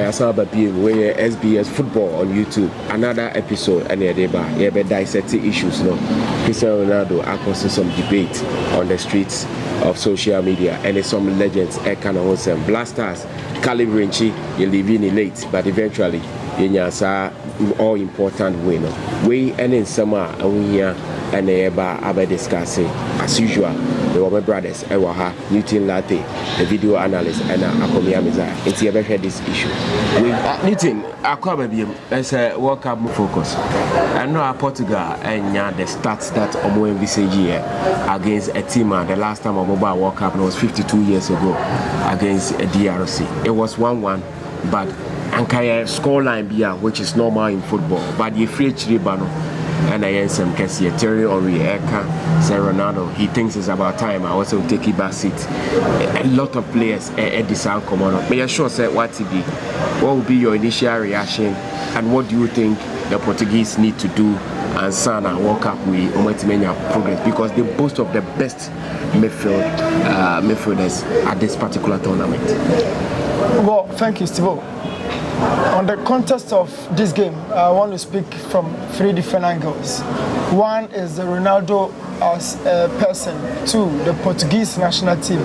I saw where SBS football on YouTube. Another episode and yeah, be dissecting issues. No, Cristiano Ronaldo causing some debate on the streets of social media, and there's some legends. Kind of awesome blasters. Calibrinchi, you leave in late, but eventually you all important winner. We and in summer and we here and they discussing as usual. The my brothers, Newton Latte, the video analyst, and Akomia Miza. It's ever heard this issue. Newton, let's World Cup focus. I know Portugal and the stats that Omo envisage here against a team. The last time Omo World Cup was 52 years ago against a DRC. It was 1-1, but Ankaya scoreline bia, which is normal in football. But you free Chiribano. And I am some Cassia Terry or Eka, Ronaldo. He thinks it's about time. I also take it back seat. A lot of players at the South Common. May I sure say what will be your initial reaction, and what do you think the Portuguese need to do and Sana World Cup with Ometimenya progress, because they boast of the best midfielders at this particular tournament. Well, thank you, Steve. On the context of this game, I want to speak from 3 different angles. One is the Ronaldo as a person. 2, the Portuguese national team.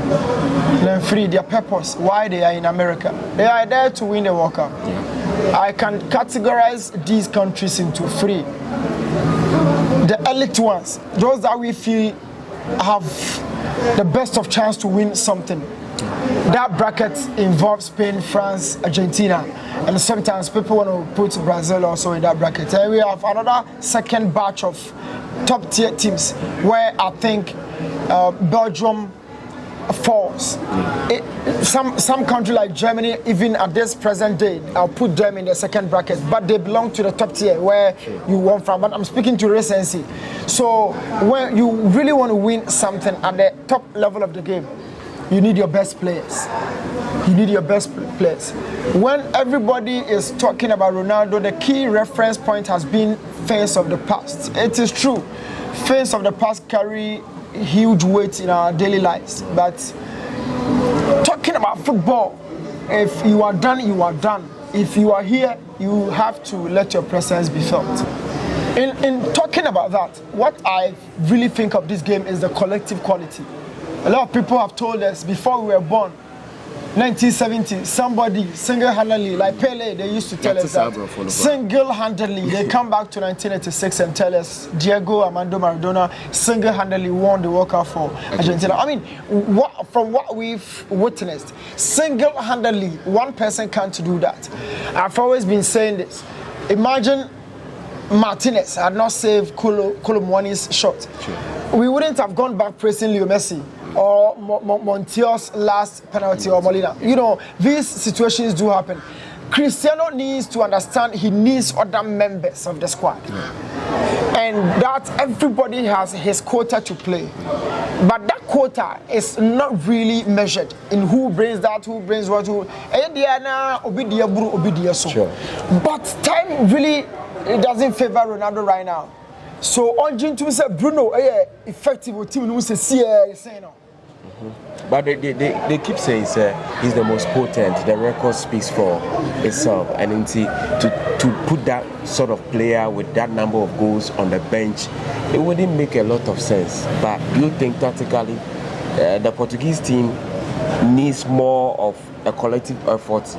Then 3, their purpose, why they are in America. They are there to win the World Cup. Yeah. I can categorize these countries into 3. The elite ones, those that we feel have the best of chance to win something. That bracket involves Spain, France, Argentina, and sometimes people want to put Brazil also in that bracket. And we have another second batch of top tier teams where I think Belgium falls. Some country like Germany, even at this present day, I'll put them in the second bracket, but they belong to the top tier where you want from. But I'm speaking to recency. So when you really want to win something at the top level of the game, you need your best players. You need your best players. When everybody is talking about Ronaldo, the key reference point has been fans of the past. It is true. Fans of the past carry huge weight in our daily lives. But talking about football, if you are done, you are done. If you are here, you have to let your presence be felt. In talking about that, what I really think of this game is the collective quality. A lot of people have told us before we were born, 1970, somebody single-handedly, like Pele, they used to tell us that single-handedly, they come back to 1986 and tell us Diego Armando Maradona single-handedly won the World Cup for Argentina. I mean, from what we've witnessed, single-handedly, one person can't do that. I've always been saying this. Imagine Martinez had not saved Colomwani's shot. Sure. We wouldn't have gone back praising Leo Messi or Montiel's last penalty or Molina. You know, these situations do happen. Cristiano needs to understand he needs other members of the squad. Yeah. And that everybody has his quota to play. But that quota is not really measured in who brings that, who brings what, who. Sure. But time really it doesn't favor Ronaldo right now. So on June to say Bruno effective team no say say no. But they keep saying he's the most potent. The record speaks for itself, and to put that sort of player with that number of goals on the bench, it wouldn't make a lot of sense. But do you think tactically the Portuguese team needs more of a collective effort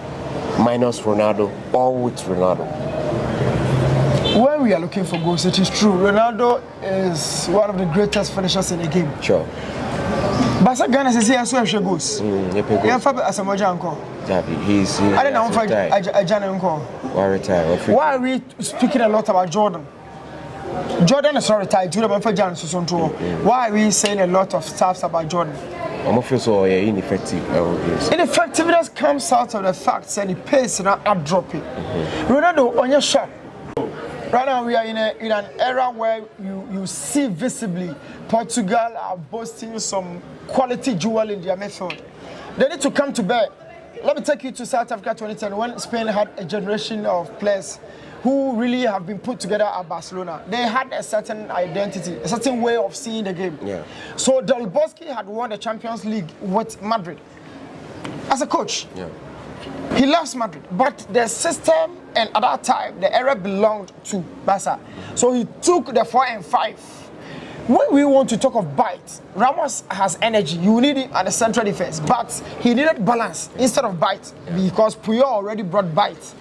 minus Ronaldo or with Ronaldo? When we are looking for goals, it is true. Ronaldo is one of the greatest finishers in the game. Sure. But Ghana says he has so many goals. He's I don't know why are we speaking a lot about Jordan? Jordan is not retired. Why are we saying a lot of stuff about Jordan? I'm feel so ineffective. Ineffectiveness comes out of the fact that the pace is not dropping. Ronaldo on your shot. Right now we are in an era where you see visibly Portugal are boasting some quality jewel in their midfield. They need to come to bear. Let me take you to South Africa 2010 when Spain had a generation of players who really have been put together at Barcelona. They had a certain identity, a certain way of seeing the game. Yeah. So Del Bosque had won the Champions League with Madrid as a coach. Yeah. He loves Madrid, but the system and at that time the era belonged to Barca. So he took the 4 and 5. When we want to talk of bite, Ramos has energy. You need him at the central defense, but he needed balance instead of bite because Puyol already brought bite.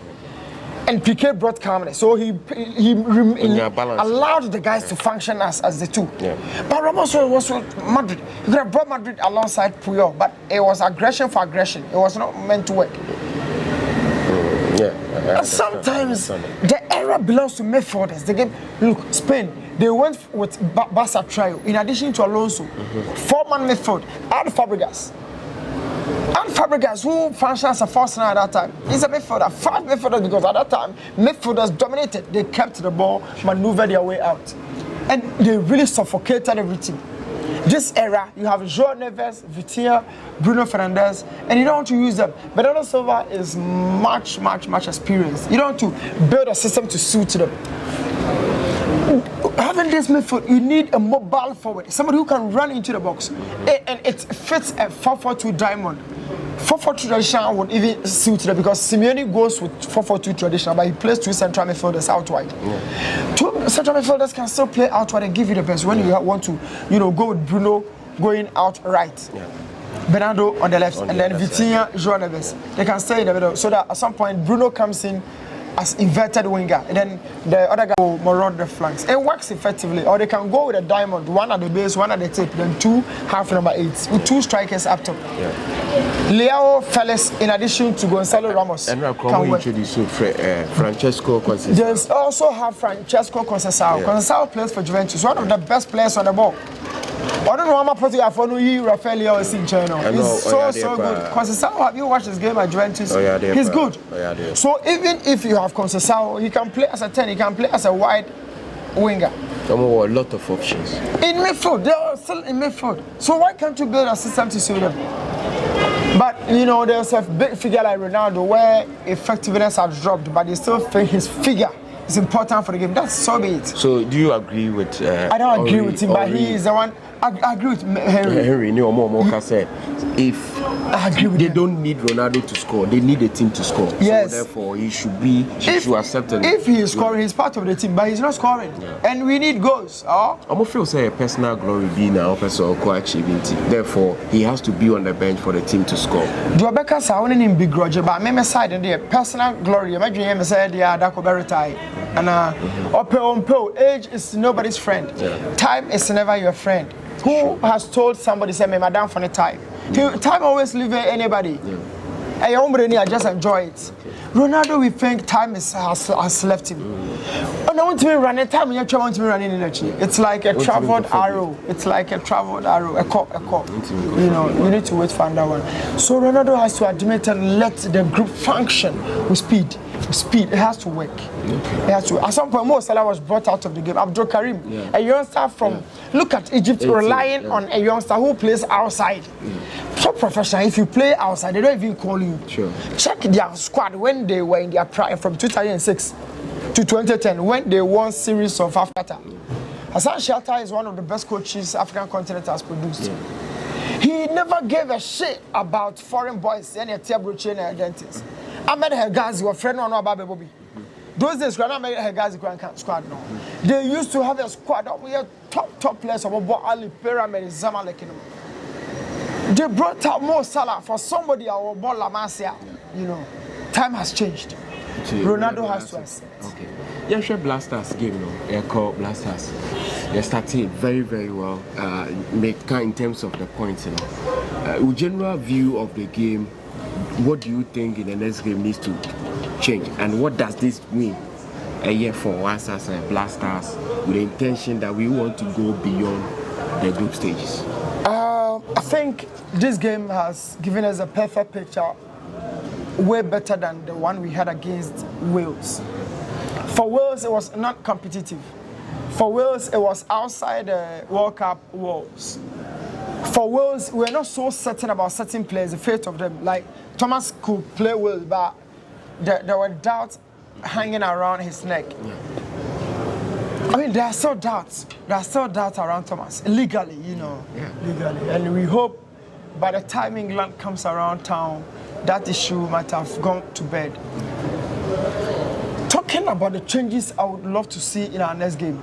And Piqué brought calmness, so he allowed the guys to function as the two. Yeah. But Ramos was with Madrid. He could have brought Madrid alongside Puyol, but it was aggression for aggression. It was not meant to work. Sometimes the era belongs to midfielders. The game, look, Spain, they went with Barca trio in addition to Alonso. 4-man midfield, add Fabregas. And Fabregas, who functioned as a first line at that time, is a midfielder. 5 midfielders because at that time, midfielders dominated. They kept the ball, maneuvered their way out. And they really suffocated everything. This era, you have João Neves, Vitinha, Bruno Fernandes, and you don't want to use them. Bernardo Silva is much experienced. You don't want to build a system to suit them. Having this midfield, you need a mobile forward, somebody who can run into the box. And it fits a 4-4-2 diamond. 4-4-2 traditional would even suit them because Simeone goes with 4-4-2 traditional, but he plays 2 central midfielders out wide. 2 central midfielders can still play out wide and give you the best when you want to, go with Bruno going out right. Bernardo on the left, and then Vitinha, João Neves. They can stay in the middle so that at some point Bruno comes in as inverted winger, and then the other guy will maraud the flanks. It works effectively. Or they can go with a diamond, 1 at the base, 1 at the tip, then 2 half number 8s with 2 strikers up top. Leo Felix, in addition to Gonzalo Ramos, and can introduce Francesco Conceição. There's also have Francesco Conceição. Conceição plays for Juventus, one of the best players on the ball. I don't know how much Portugal for Rafael is in China. He's so good. Conceição, have you watched his game at Juventus? He's good. So even if you have Conceição, he can play as a 10, he can play as a wide winger. A lot of options. In midfield, they are still in midfield. So why can't you build a system to suit them? But there's a big figure like Ronaldo where effectiveness has dropped, but they still think his figure is important for the game. That's so be it. So do you agree with? I don't agree with him, but he is the one. I agree with Henry. Said if they don't need Ronaldo to score, they need a team to score. Yes. So therefore, he should accept it. If he is scoring, he's part of the team, but he's not scoring, and we need goals. I'm gonna feel say a personal glory be now person co-achieving team. Therefore, he has to be on the bench for the team to score. Rebecca sounding in big grudge, but me side and there personal glory. Imagine him said, "Yeah, that could be retired." And age is nobody's friend. Time is never your friend. Who has told somebody, say, me madam for the time? Time always leave anybody. I just enjoy it. Ronaldo, we think time has left him. And I want to be running time when you want to be running energy. It's like a traveled arrow. It's like a traveled arrow. A cop. You need to wait for another one. So Ronaldo has to admit and let the group function with speed. It has to work. It has to. At some point, Mo Salah was brought out of the game. Abdul Karim, a youngster from. Look at Egypt relying on a youngster who plays outside. So professional. If you play outside, they don't even call you. Check their squad when they were in their prime from 2006 to 2010 when they won series of Africa. Hassan Shatta is one of the best coaches African continent has produced. He never gave a shit about foreign boys and Tiabroche and Argentines. Ahmed Hegazi, your friend, no about Bobby. Those days, Ahmed Hegazi squad now. They used to have a squad. We have top players about Ali Pyramid, Zamalek. They brought out Mo Salah for somebody our ball La Masia. Time has changed. Ronaldo has to accept. Okay. Yeah, Blasters game now. Yeah, called Blasters. They started very, very well. In terms of the points, general view of the game. What do you think in the next game needs to change, and what does this mean a year for us as Blasters with the intention that we want to go beyond the group stages? I think this game has given us a perfect picture, way better than the one we had against Wales. For Wales, it was not competitive. For Wales, it was outside the World Cup walls. For Wales, we're not so certain about certain players, the fate of them. Like Thomas could play well, but there were doubts hanging around his neck. I mean, there are still doubts. There are still doubts around Thomas, legally, legally. And we hope by the time England comes around town, that issue might have gone to bed. Talking about the changes I would love to see in our next game.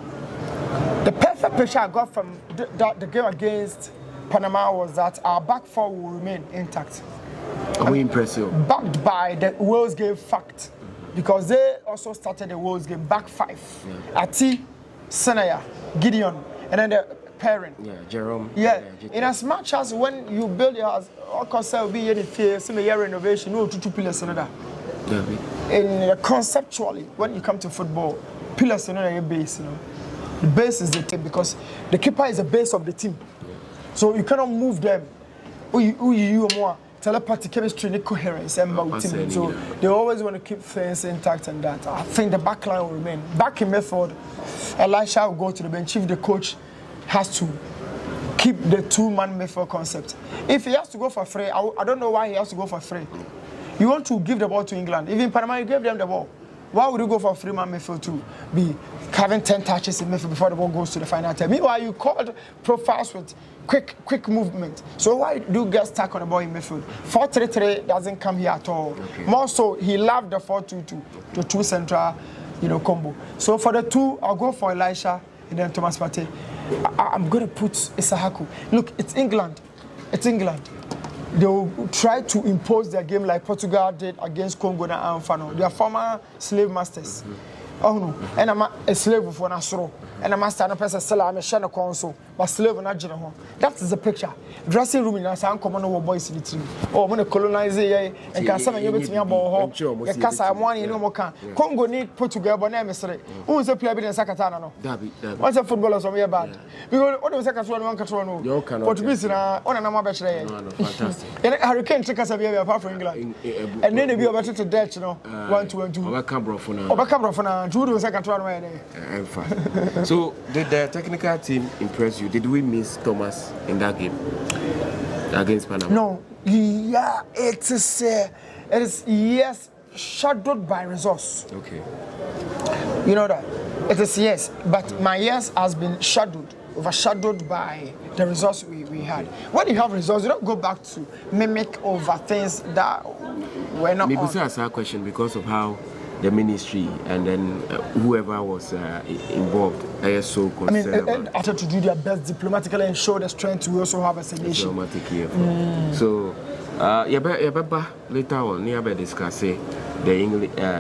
The perfect picture I got from the game against Panama was that our back four will remain intact. Are we impressive? Backed by the Wales game fact, because they also started the Wales game back five. Ati, Senaya, Gideon, and then the parent. Yeah, Jerome. Yeah, in as much as when you build your house, of course there will be any fear, some renovation, no two pillars another. And conceptually, when you come to football, pillars are not your base, you know. The base is the team because the keeper is the base of the team. So you cannot move them. You more telepathy, chemistry, and coherence. So they always want to keep things intact and that. I think the back line will remain. Back in method, Elisha will go to the bench if the coach has to keep the two-man method concept. If he has to go for free, I don't know why he has to go for free. You want to give the ball to England. Even Panama, you gave them the ball. Why would you go for free-man midfield to be having 10 touches in midfield before the ball goes to the final 10? Meanwhile, you called profiles with quick movement. So why do you get stuck on the ball in midfield? 4-3-3 doesn't come here at all. Okay. More so, he loved the 4-2-2, the two central, combo. So for the two, I'll go for Elisha and then Thomas Partey. I'm going to put Isahaku. Look, it's England. It's England. They will try to impose their game like Portugal did against Congo and Anfano. They are former slave masters. Oh no, and I'm a slave of one Asro, and a master and a person seller, I'm a Shana Consul, but slave and General. That is the picture. Dressing room in a sound common over boys in the team. Oh, I'm going to colonize it and can some of you between about home. The Casa Amwani no more can. Congo need Portugal, but name is who is a player in Sakatana? What's a footballer from here bad? Because what was second one control? Portuguese on a number bachelor. And Hurricane took us apart from England. And then they be about to death, 1-2-2. Overcome for now. So, did the technical team impress you? Did we miss Thomas in that game against Panama? No. Yeah, it is yes, shadowed by resource. Okay. You know that? It is yes, but my yes has been overshadowed by the resource we had. When you have resource, you don't go back to mimic over things that were not. Maybe that's our question because of how the ministry and then whoever was involved is so concerned. I mean, I had to do their best diplomatically and show the strength we also have as a nation. So, later on, we discuss the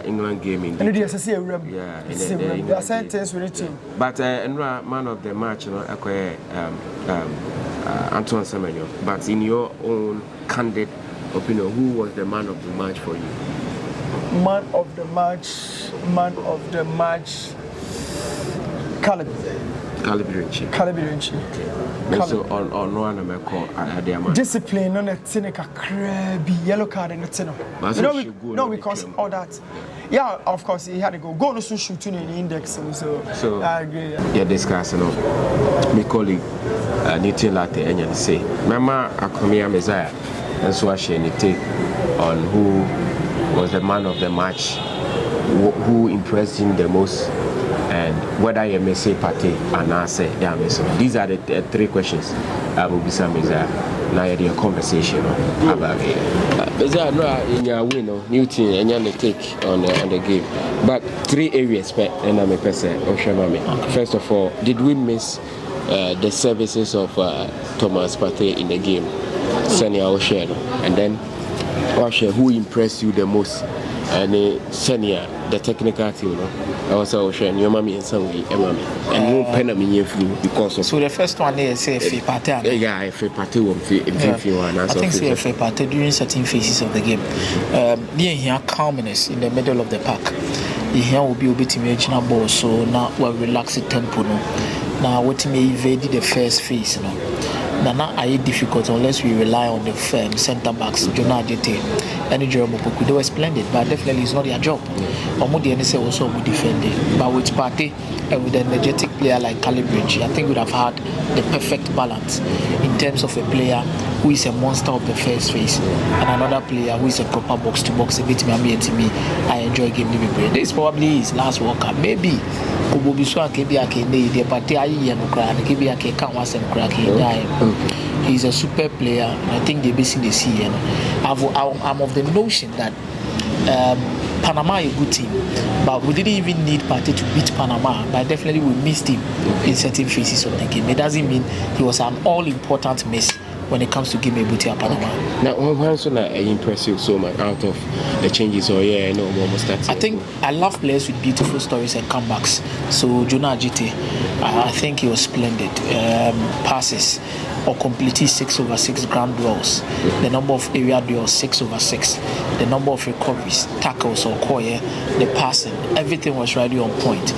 England game in the there are certain things we need to. But man of the match, Antoine Semenyo. But in your own candid opinion, who was the man of the match for you? Man of the match, Calibre. So on one of my discipline on a cynical crabby yellow card and a tenor. No, because all that. Yeah, of course he had to go. Go no shooting in the index. So I agree. Yeah, discussing my colleague Nitin Latte and say, Mama Akomia Messiah, and so I share take on who was the man of the match, who impressed him the most, and whether you may say Partey and I say these are the three questions I will be some now your conversation about it. In your win, new team and your take on the game, but three areas and I'm a person. First of all, did we miss the services of Thomas Partey in the game? Senior Ocean, and then who impressed you the most? And senior, the technical team, I was Ocean, your mommy and some way, and you pen me because of. So the first one is say Partey. Yeah, Partey will be I think say Partey during certain phases of the game. Near here calmness in the middle of the park. Here will be a bit imaginable ball, so now we'll relax the tempo. Now what may evade the first phase, Now are difficult unless we rely on the centre backs, Jonah Adete and Jerome Opoku. They were splendid, but definitely it's not their job. Omudi and also will defend it. But with Partey and with an energetic player like Calibridge, I think we'd have had the perfect balance in terms of a player who is a monster of the first phase and another player who is a proper box to box. A bit me, I enjoy game Liverpool. This is probably his last World Cup. Maybe Kobobiso and Kebi Akene, the Partey and Ukraine, Kebi Akekan was and Kraki. He's a super player, and I think they're basing the see. I'm of the notion that Panama is a good team, but we didn't even need Partey to beat Panama. But definitely we missed him in certain phases of the game. It doesn't mean he was an all-important miss when it comes to game ability at Panama. Now, what's so impress you so much out of the changes? Or almost that. I think I love players with beautiful stories and comebacks. So Jonah Ajite, I think he was splendid. Passes or completely 6/6 ground duels. The number of area duels 6/6. The number of recoveries, tackles or core, the passing, everything was really on point.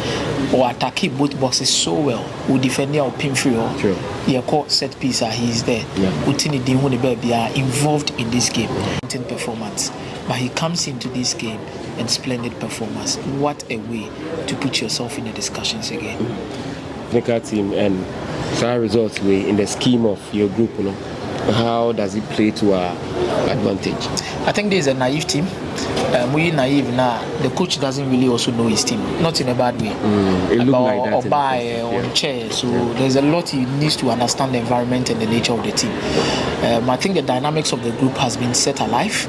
Or attacking both boxes so well. We defend our pin free or caught set piece. He's there. Utini Dinwuni Baby are involved in this game. Performance, but he comes into this game and splendid performance. What a way to put yourself in the discussions again. Technical team and some results in the scheme of your group, how does it play to our advantage? I think there's a naive team. We're naive now. The coach doesn't really also know his team, not in a bad way. It looks like that. Or buy on chair. So there's a lot he needs to understand the environment and the nature of the team. I think the dynamics of the group has been set alive.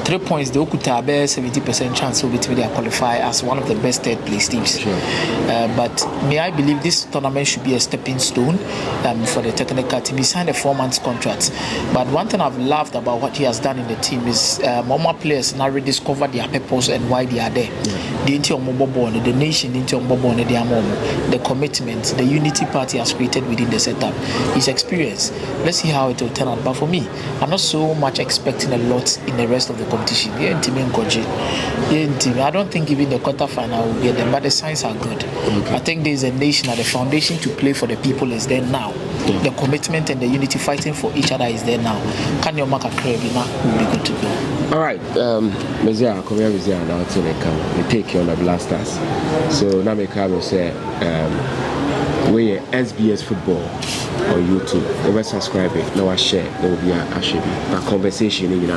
3 points, the Okuta bear 70% chance so between they qualify as one of the best third place teams. But may I believe this tournament should be a stepping stone for the technical team. He signed a 4-month contract. But one thing I've loved about what he has done in the team is more players now rediscover their purpose and why they are there. The nation, the commitment, the unity party has created within the setup. His experience. Let's see how it will turn out. But for me, I'm not so much expecting a lot in the rest of the competition. I don't think even the quarterfinal will get them, but the signs are good. I think there's a nation and the foundation to play for the people is there now. The commitment and the unity fighting for each other is there now. Can you make a crave? Will be good to go. All right, Mezia, come here, Mezia, now to the camp. We take you on the blasters. So now make will say, we SBS football on YouTube. Over subscribe it, now I share, there will be a conversation in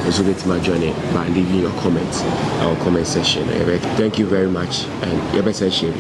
also get my journey by leaving your comments, our comment section. Thank you very much, and your best share.